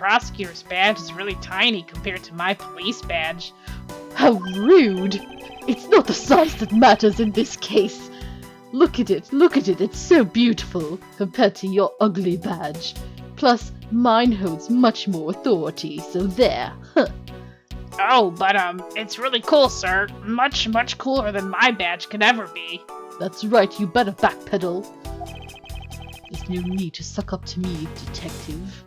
prosecutor's badge is really tiny compared to my police badge. How rude! It's not the size that matters in this case. Look at it, it's so beautiful compared to your ugly badge. Plus, mine holds much more authority, so there. Oh, but it's really cool, sir. Much, much cooler than my badge could ever be. That's right, you better backpedal. There's no need to suck up to me, detective.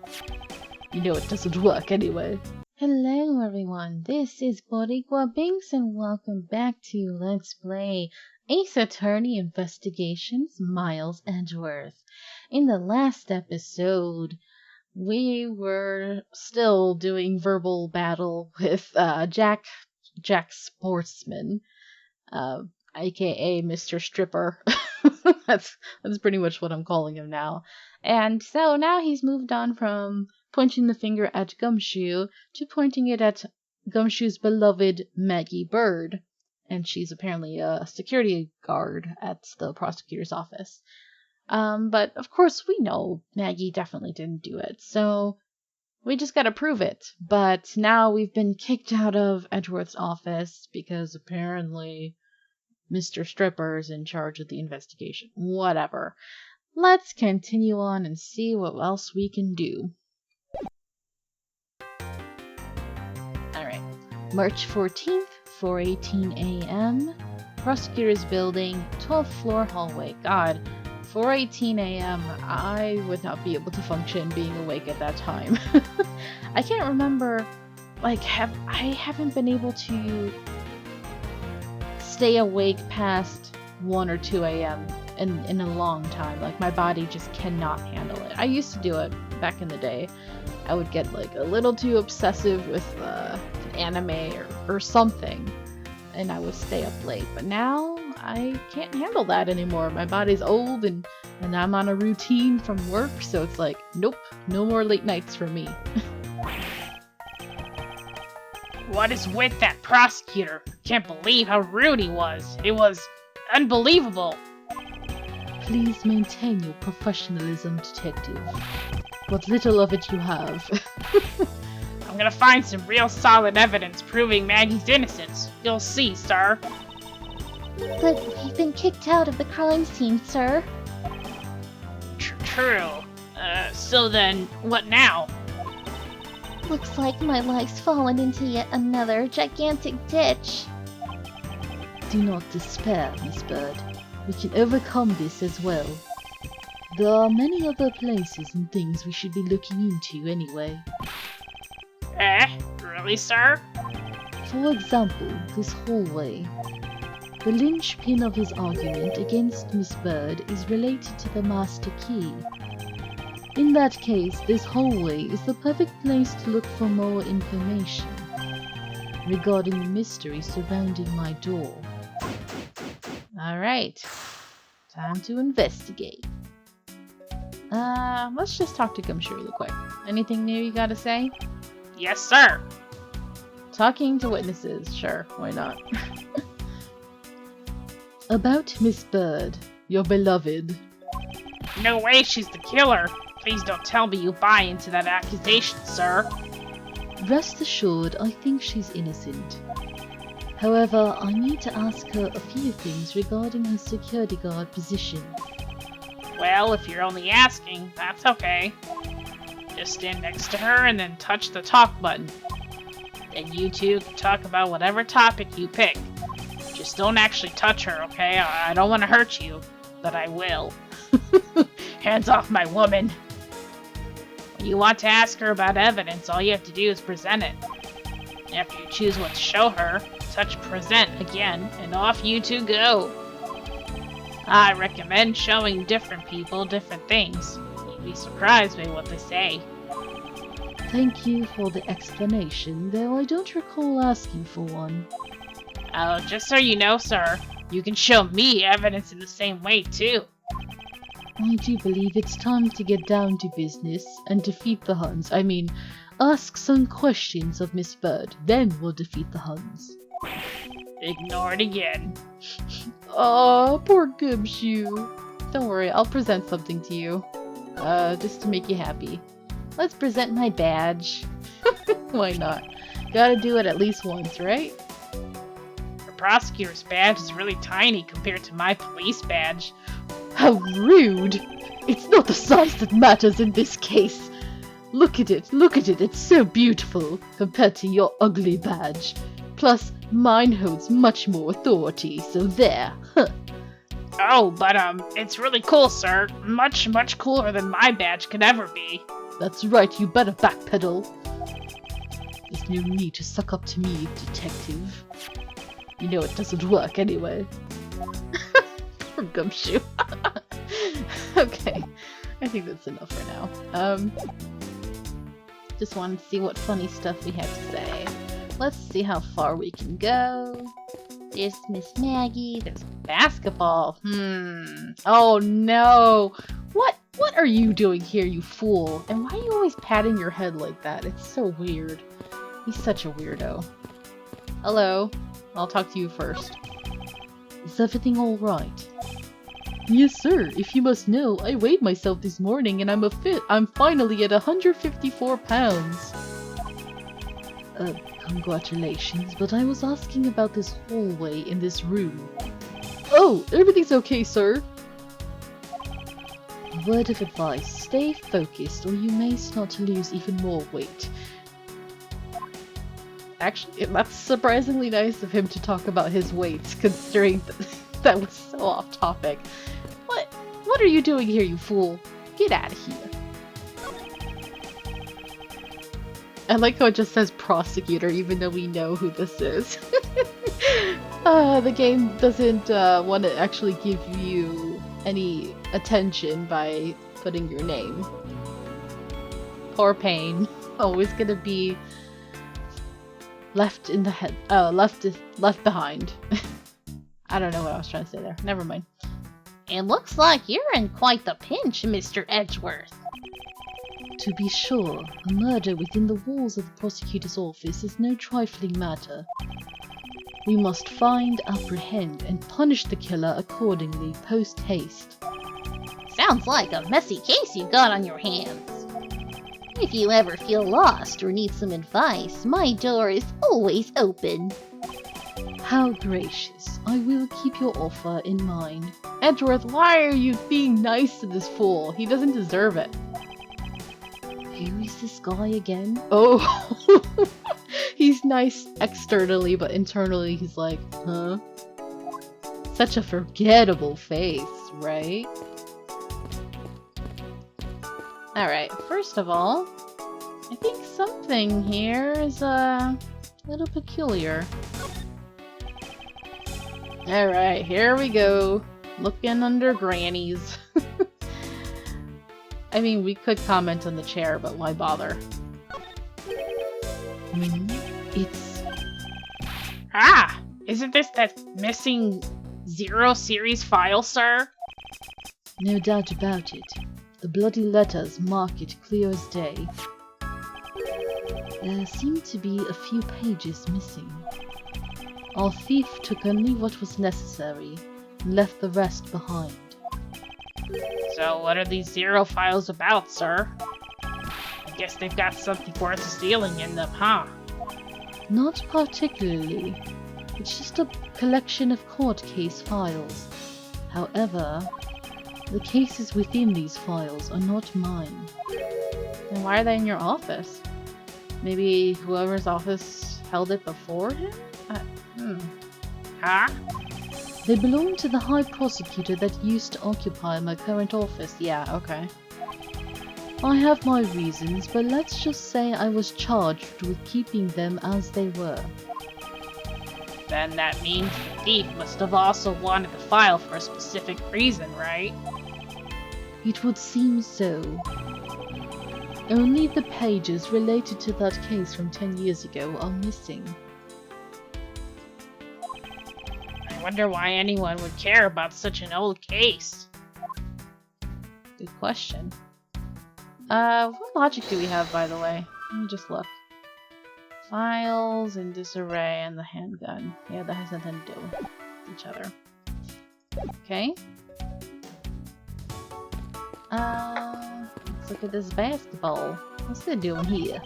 You know it doesn't work anyway. Hello everyone, this is Boricua Binks and welcome back to Let's Play Ace Attorney Investigations Miles Edgeworth. In the last episode, we were still doing verbal battle with Jack Sportsman, aka Mr. Stripper. That's pretty much what I'm calling him now. And so now he's moved on from pointing the finger at Gumshoe to pointing it at Gumshoe's beloved Maggie Bird. And she's apparently a security guard at the prosecutor's office. But of course we know Maggie definitely didn't do it, so we just gotta prove it. But now we've been kicked out of Edgeworth's office because apparently Mr. Stripper is in charge of the investigation. Whatever. Let's continue on and see what else we can do. Alright. March 14th, 4:18 a.m. Prosecutor's Building, 12th floor hallway. God, 4:18 a.m. I would not be able to function being awake at that time. I can't remember, I haven't been able to stay awake past 1 or 2 a.m. in a long time. Like, my body just cannot handle it. I used to do it back in the day. I would get like a little too obsessive with anime or something, and I would stay up late. But now I can't handle that anymore. My body's old and I'm on a routine from work, so it's like, nope, no more late nights for me. What is with that prosecutor? Can't believe how rude he was. It was unbelievable. Please maintain your professionalism, detective. What little of it you have. I'm gonna find some real solid evidence proving Maggie's innocence. You'll see, sir. But we've been kicked out of the crime scene, sir. True. So then, what now? Looks like my life's fallen into yet another gigantic ditch. Do not despair, Miss Bird. We can overcome this as well. There are many other places and things we should be looking into anyway. Really, sir? For example, this hallway. The linchpin of his argument against Miss Bird is related to the master key. In that case, this hallway is the perfect place to look for more information regarding the mystery surrounding my door. Alright, time to investigate. Let's just talk to Gumshoe real quick. Anything new you gotta say? Yes, sir. Talking to witnesses, sure, why not? About Miss Bird, your beloved. No way she's the killer. Please don't tell me you buy into that accusation, sir. Rest assured, I think she's innocent. However, I need to ask her a few things regarding her security guard position. Well, if you're only asking, that's okay. Just stand next to her and then touch the talk button. Then you two can talk about whatever topic you pick. Just don't actually touch her, okay? I don't want to hurt you, but I will. Hands off my woman. When you want to ask her about evidence, all you have to do is present it. After you choose what to show her, touch present again, and off you two go. I recommend showing different people different things. You'd be surprised by what they say. Thank you for the explanation, though I don't recall asking for one. Oh, just so you know, sir, you can show me evidence in the same way, too. I do believe it's time to get down to business and defeat the Huns. I mean, ask some questions of Miss Bird, then we'll defeat the Huns. Ignore it again. Oh, poor Gumshoe. Don't worry, I'll present something to you. Just to make you happy. let's present my badge. Why not? Gotta do it at least once, right? The prosecutor's badge is really tiny compared to my police badge. How rude! It's not the size that matters in this case. Look at it, it's so beautiful compared to your ugly badge. Plus, mine holds much more authority, so there. Huh. Oh, but it's really cool, sir. Much, much cooler than my badge could ever be. That's right, you better backpedal. There's no need to suck up to me, detective. You know it doesn't work anyway. Poor Gumshoe. Okay, I think that's enough for now. Just wanted to see what funny stuff we had to say. Let's see how far we can go. There's Miss Maggie. There's basketball. Oh no! What are you doing here, you fool? And why are you always patting your head like that? It's so weird. He's such a weirdo. Hello. I'll talk to you first. Is everything alright? Yes, sir. If you must know, I weighed myself this morning and I'm finally at 154 pounds. Congratulations, but I was asking about this hallway in this room. Oh, everything's okay, sir. A word of advice, stay focused or you may start to lose even more weight. Actually, that's surprisingly nice of him to talk about his weight, considering that was so off topic. What are you doing here, you fool? Get out of here. I like how it just says prosecutor, even though we know who this is. The game doesn't want to actually give you any attention by putting your name. Poor Pain. Always gonna be left in the head. Left behind. I don't know what I was trying to say there. Never mind. It looks like you're in quite the pinch, Mr. Edgeworth. To be sure, a murder within the walls of the prosecutor's office is no trifling matter. We must find, apprehend, and punish the killer accordingly, post-haste. Sounds like a messy case you've got on your hands. If you ever feel lost or need some advice, my door is always open. How gracious. I will keep your offer in mind. Edgeworth, why are you being nice to this fool? He doesn't deserve it. Who is this guy again? Oh, he's nice externally, but internally he's like, huh? Such a forgettable face, right? Alright, first of all, I think something here is a little peculiar. Alright, here we go. Looking under grannies. I mean, we could comment on the chair, but why bother? It's... Ah! Isn't this that missing 0 series file, sir? No doubt about it. The bloody letters mark it clear as day. There seem to be a few pages missing. Our thief took only what was necessary and left the rest behind. So what are these 0 files about, sir? I guess they've got something worth stealing in them, huh? Not particularly. It's just a collection of court case files. However, the cases within these files are not mine. Then why are they in your office? Maybe whoever's office held it before him? Huh? They belong to the High Prosecutor that used to occupy my current office. Yeah, okay. I have my reasons, but let's just say I was charged with keeping them as they were. Then that means the thief must have also wanted the file for a specific reason, right? It would seem so. Only the pages related to that case from 10 years ago are missing. I wonder why anyone would care about such an old case. Good question. What logic do we have, by the way? Let me just look. Files in disarray and the handgun. Yeah, that has nothing to do with each other. Okay. Let's look at this basketball. What's it doing here?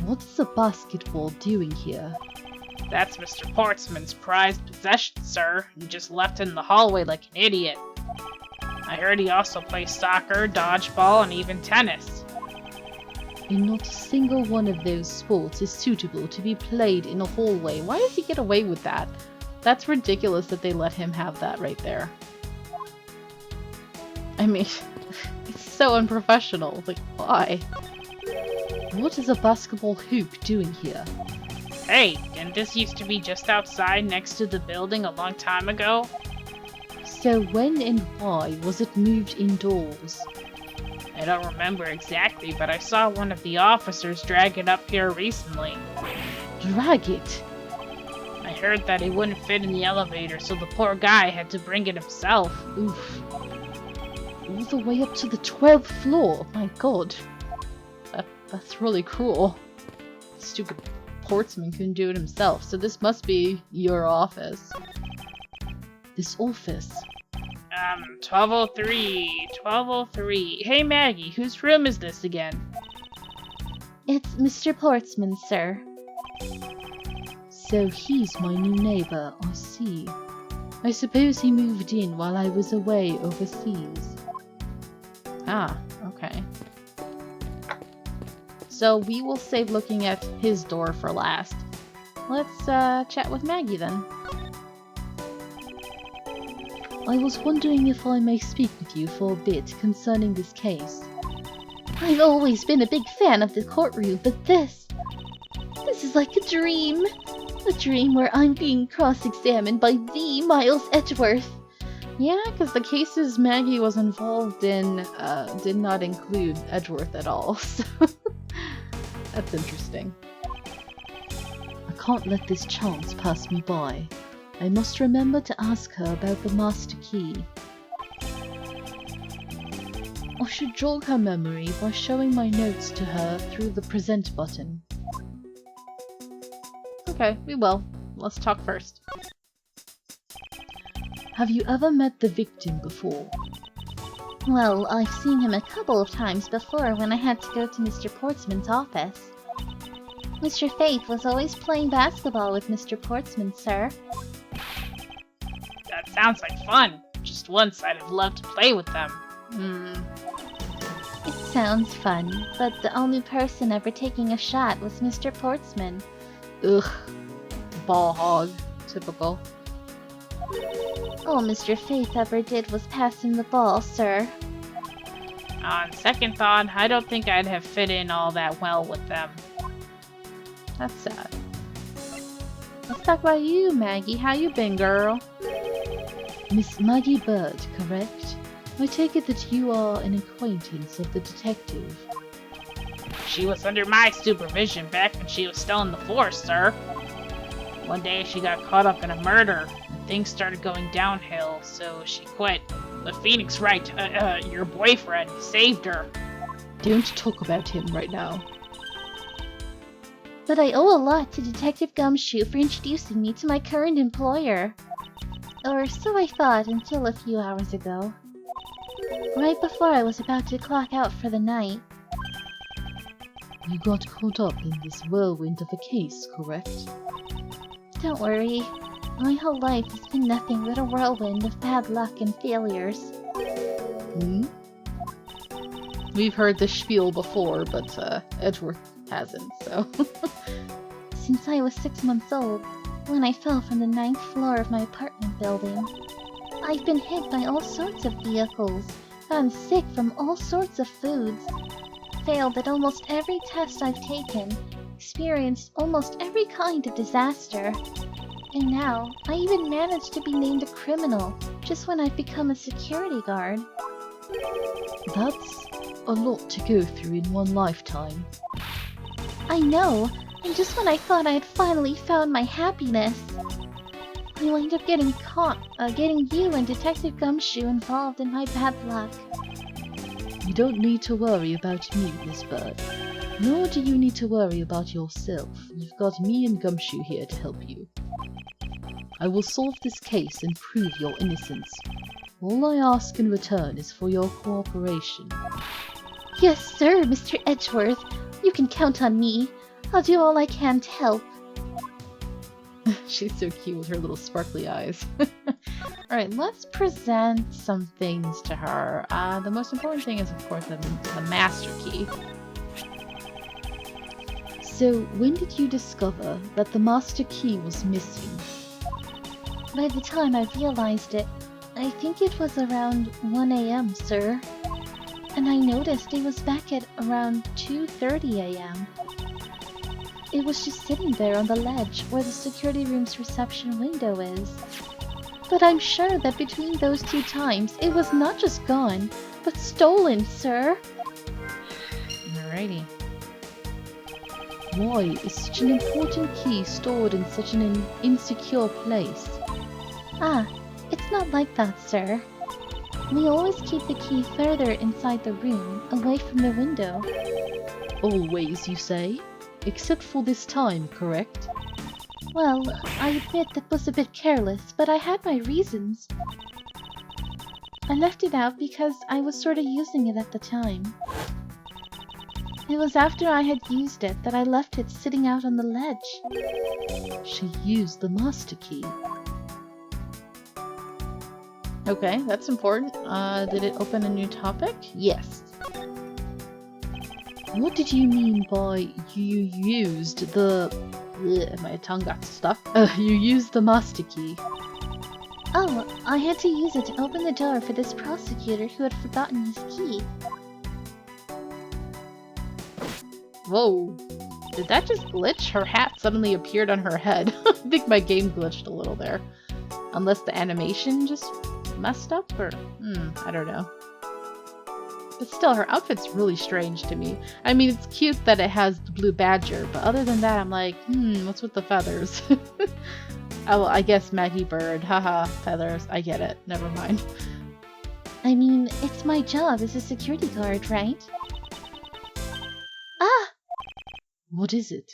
What is a basketball doing here? That's Mr. Portsman's prized possession, sir. He just left it in the hallway like an idiot. I heard he also plays soccer, dodgeball, and even tennis. And not a single one of those sports is suitable to be played in a hallway. Why does he get away with that? That's ridiculous that they let him have that right there. I mean, it's so unprofessional. Like, why? What is a basketball hoop doing here? Hey, didn't this used to be just outside next to the building a long time ago? So when and why was it moved indoors? I don't remember exactly, but I saw one of the officers drag it up here recently. Drag it? I heard that it wouldn't fit in the elevator, so the poor guy had to bring it himself. Oof. All the way up to the 12th floor. My god. That's really cruel. Stupid Portsman couldn't do it himself, so this must be your office. This office. 1203, 1203. Hey Maggie, whose room is this again? It's Mr. Portsman, sir. So he's my new neighbor, I see. I suppose he moved in while I was away overseas. Ah, okay. So we will save looking at his door for last. Let's chat with Maggie then. I was wondering if I may speak with you for a bit concerning this case. I've always been a big fan of the courtroom, but this is like a dream. A dream where I'm being cross-examined by the Miles Edgeworth. Yeah, because the cases Maggie was involved in did not include Edgeworth at all, so that's interesting. I can't let this chance pass me by. I must remember to ask her about the master key. I should jog her memory by showing my notes to her through the present button. Okay, we will. Let's talk first. Have you ever met the victim before? Well, I've seen him a couple of times before when I had to go to Mr. Portsman's office. Mr. Faith was always playing basketball with Mr. Portsman, sir. That sounds like fun. Just once I'd have loved to play with them. It sounds fun, but the only person ever taking a shot was Mr. Portsman. Ugh. Ball hog. Typical. All Mr. Faith ever did was pass him the ball, sir. On second thought, I don't think I'd have fit in all that well with them. That's sad. Let's talk about you, Maggie. How you been, girl? Miss Maggie Bird, correct? I take it that you are an acquaintance of the detective. She was under my supervision back when she was still in the force, sir. One day she got caught up in a murder, and things started going downhill, so she quit. But Phoenix Wright, your boyfriend, saved her. Don't talk about him right now. But I owe a lot to Detective Gumshoe for introducing me to my current employer. Or so I thought until a few hours ago. Right before I was about to clock out for the night. You got caught up in this whirlwind of a case, correct? Don't worry. My whole life has been nothing but a whirlwind of bad luck and failures. We've heard the spiel before, but Edgeworth hasn't, so... Since I was 6 months old, when I fell from the 9th floor of my apartment building. I've been hit by all sorts of vehicles, gotten sick from all sorts of foods, failed at almost every test I've taken, experienced almost every kind of disaster. And now, I even managed to be named a criminal, just when I've become a security guard. That's a lot to go through in one lifetime. I know, and just when I thought I had finally found my happiness, I wind up getting you and Detective Gumshoe involved in my bad luck. You don't need to worry about me, Miss Bird. Nor do you need to worry about yourself. You've got me and Gumshoe here to help you. I will solve this case and prove your innocence. All I ask in return is for your cooperation. Yes, sir, Mr. Edgeworth. You can count on me. I'll do all I can to help. She's so cute with her little sparkly eyes. Alright, let's present some things to her. The most important thing is, of course, the master key. So, when did you discover that the master key was missing? By the time I realized it, I think it was around 1 a.m., sir. And I noticed it was back at around 2:30 a.m. It was just sitting there on the ledge where the security room's reception window is. But I'm sure that between those two times, it was not just gone, but stolen, sir. Alrighty. Why is such an important key stored in such an insecure place? Ah, it's not like that, sir. We always keep the key further inside the room, away from the window. Always, you say? Except for this time, correct? Well, I admit that was a bit careless, but I had my reasons. I left it out because I was sort of using it at the time. It was after I had used it that I left it sitting out on the ledge. She used the master key. Okay, that's important. Did it open a new topic? Yes. What did you mean by you used the... Ugh, my tongue got stuck. You used the master key. Oh, I had to use it to open the door for this prosecutor who had forgotten his key. Whoa. Did that just glitch? Her hat suddenly appeared on her head. I think my game glitched a little there. Unless the animation just messed up, or... I don't know. But still, her outfit's really strange to me. I mean, it's cute that it has the blue badger, but other than that, I'm like, what's with the feathers? Oh, well, I guess Maggie Bird. Haha, feathers. I get it. Never mind. I mean, it's my job as a security guard, right? Ah! What is it?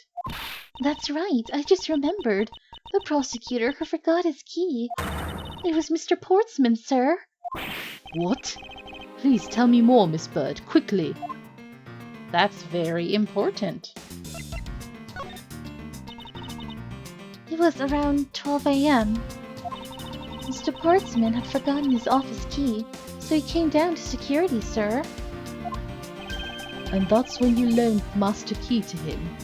That's right, I just remembered. The prosecutor who forgot his key. It was Mr. Portsman, sir. What? Please tell me more, Miss Bird, quickly. That's very important. It was around 12 a.m. Mr. Portsman had forgotten his office key, so he came down to security, sir. And that's when you loaned the master key to him?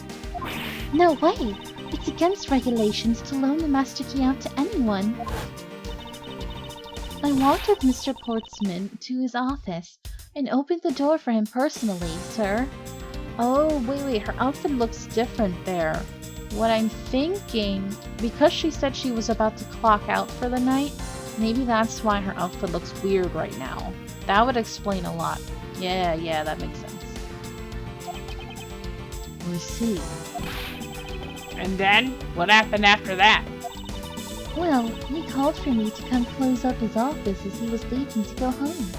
No way! It's against regulations to loan the master key out to anyone. I walked with Mr. Portsman to his office and opened the door for him personally, sir. Oh, wait, her outfit looks different there. What I'm thinking, because she said she was about to clock out for the night, maybe that's why her outfit looks weird right now. That would explain a lot. Yeah, that makes sense. I see. And then, what happened after that? Well, he called for me to come close up his office as he was leaving to go home.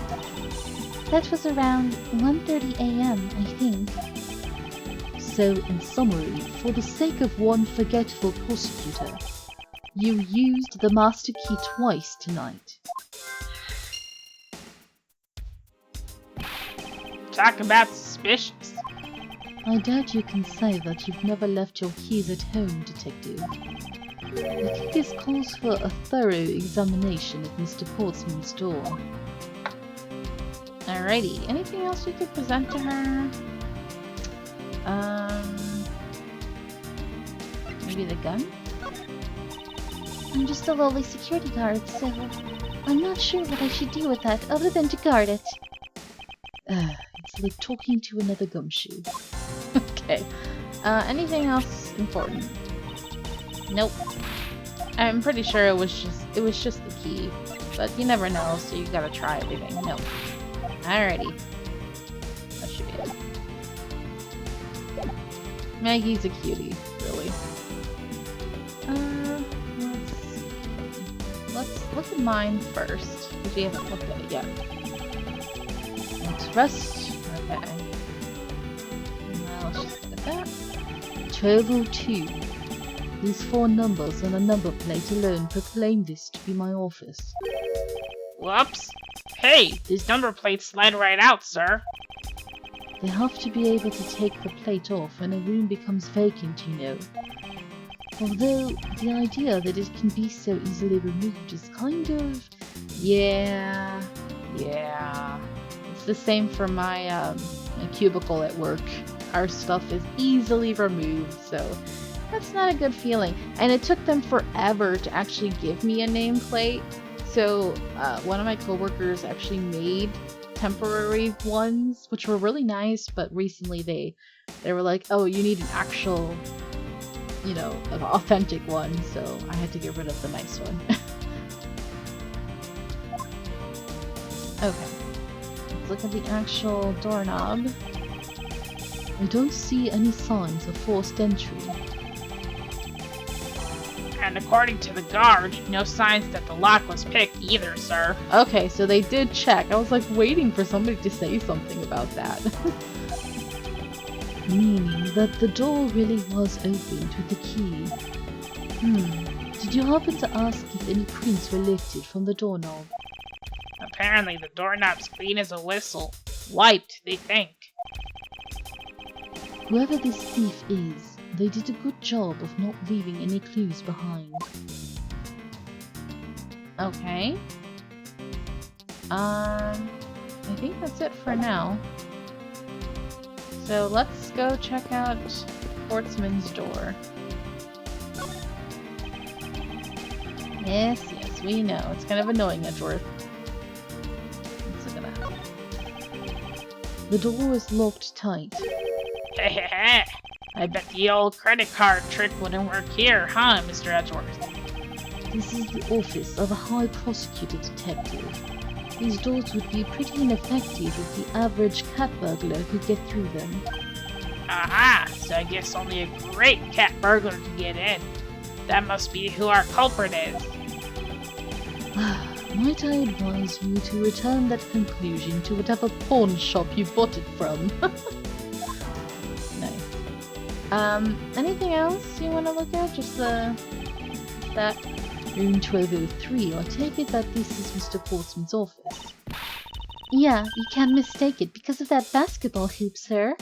That was around 1:30 a.m., I think. So, in summary, for the sake of one forgetful prosecutor, you used the master key twice tonight. Talk about suspicious. I doubt you can say that you've never left your keys at home, Detective. I think this calls for a thorough examination of Mr. Portsman's door. Alrighty, anything else we could present to her? Maybe the gun? I'm just a lowly security guard, so I'm not sure what I should do with that other than to guard it. It's like talking to another gumshoe. Okay. Anything else important? Nope. I'm pretty sure it was just the key, but you never know, so you gotta try everything. Nope. Alrighty. That should be it. Maggie's a cutie, really. Let's look at mine first, because we haven't looked at it yet. Let's rest. Okay. Now let's just look at that. 1202. These 4 numbers on a number plate alone proclaim this to be my office. Whoops. Hey, these number plates slide right out, sir. They have to be able to take the plate off when a room becomes vacant, you know. Although, the idea that it can be so easily removed is kind of... Yeah. It's the same for my cubicle at work. Our stuff is easily removed, so that's not a good feeling. And it took them forever to actually give me a nameplate. So one of my coworkers actually made temporary ones, which were really nice, but recently they were like, oh, you need an actual, you know, an authentic one, so I had to get rid of the nice one. Okay, let's look at the actual doorknob. I don't see any signs of forced entry. And according to the guard, no signs that the lock was picked either, sir. Okay, so they did check. I was like waiting for somebody to say something about that. Meaning that the door really was opened with the key. Did you happen to ask if any prints were lifted from the doorknob? Apparently the doorknob's clean as a whistle. Wiped, they think. Whoever this thief is, they did a good job of not leaving any clues behind. Okay. I think that's it for now. So let's go check out Portsman's door. Yes, we know. It's kind of annoying, Edgeworth. Let's look at that. The door is locked tight. Hehehe. I bet the old credit card trick wouldn't work here, huh, Mr. Edgeworth? This is the office of a high prosecutor detective. These doors would be pretty ineffective if the average cat burglar could get through them. Aha! So I guess only a great cat burglar can get in. That must be who our culprit is. Might I advise you to return that conclusion to whatever pawn shop you bought it from? Nice. Anything else you want to look at? Just that. Room 1203, I take it that this is Mr. Portsman's office. Yeah, you can't mistake it because of that basketball hoop, sir.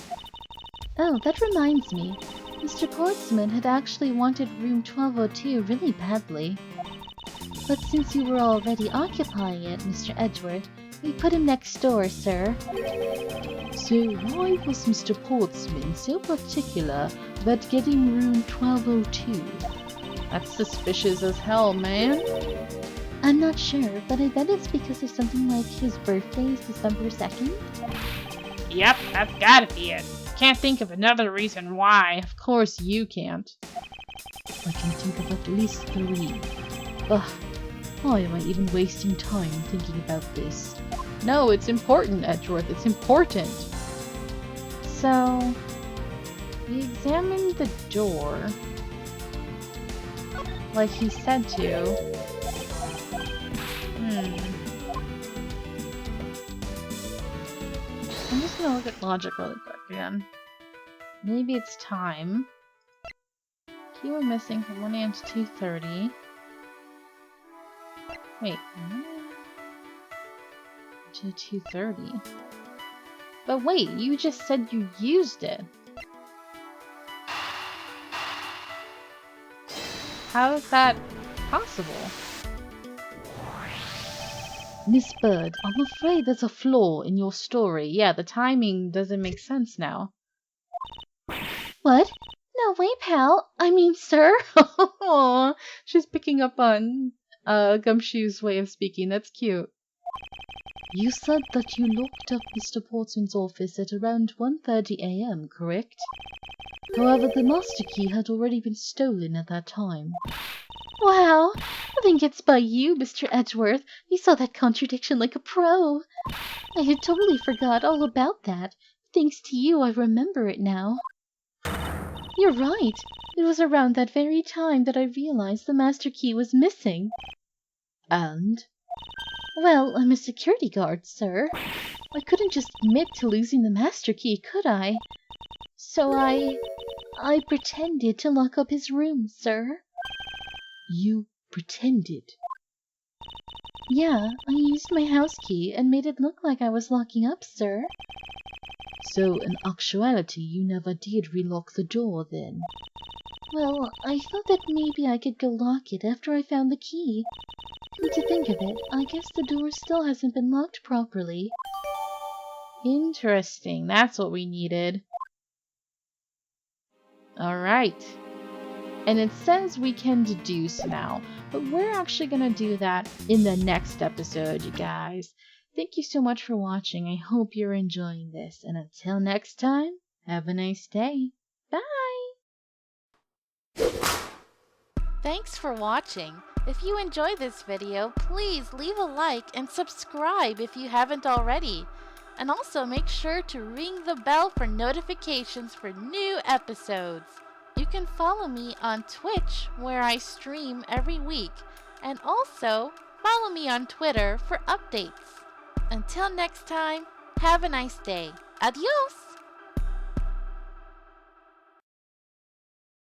Oh, that reminds me. Mr. Portsman had actually wanted room 1202 really badly. But since you were already occupying it, Mr. Edgeworth, we put him next door, sir. So why was Mr. Portsman so particular about getting room 1202? That's suspicious as hell, man. I'm not sure, but I bet it's because of something like his birthday is December 2nd. Yep, that's gotta be it. Can't think of another reason why. Of course you can't. I can think of at least 3. Ugh, why am I even wasting time thinking about this? No, it's important, Edgeworth. It's important. So, we examined the door. Like he said to. I'm just gonna look at logic really quick again. Maybe it's time. Key were missing from 1 AM to 2:30. Wait. To 2:30. But wait, you just said you used it. How is that possible? Miss Bird, I'm afraid there's a flaw in your story. Yeah, the timing doesn't make sense now. What? No way, pal. I mean, sir. She's picking up on Gumshoe's way of speaking. That's cute. You said that you locked up Mr. Portsman's office at around 1:30 AM, correct? However, the master key had already been stolen at that time. Wow, I think it's by you, Mr. Edgeworth. You saw that contradiction like a pro. I had totally forgot all about that. Thanks to you, I remember it now. You're right. It was around that very time that I realized the master key was missing. And? Well, I'm a security guard, sir. I couldn't just admit to losing the master key, could I? So I pretended to lock up his room, sir. You pretended? Yeah, I used my house key and made it look like I was locking up, sir. So, in actuality, you never did relock the door then? Well, I thought that maybe I could go lock it after I found the key. Come to think of it, I guess the door still hasn't been locked properly. Interesting. That's what we needed. Alright. And it says we can deduce now, but we're actually going to do that in the next episode, you guys. Thank you so much for watching. I hope you're enjoying this. And until next time, have a nice day. Bye! Thanks for watching. If you enjoyed this video, please leave a like and subscribe if you haven't already. And also make sure to ring the bell for notifications for new episodes. You can follow me on Twitch, where I stream every week, and also follow me on Twitter for updates. Until next time, have a nice day. Adios!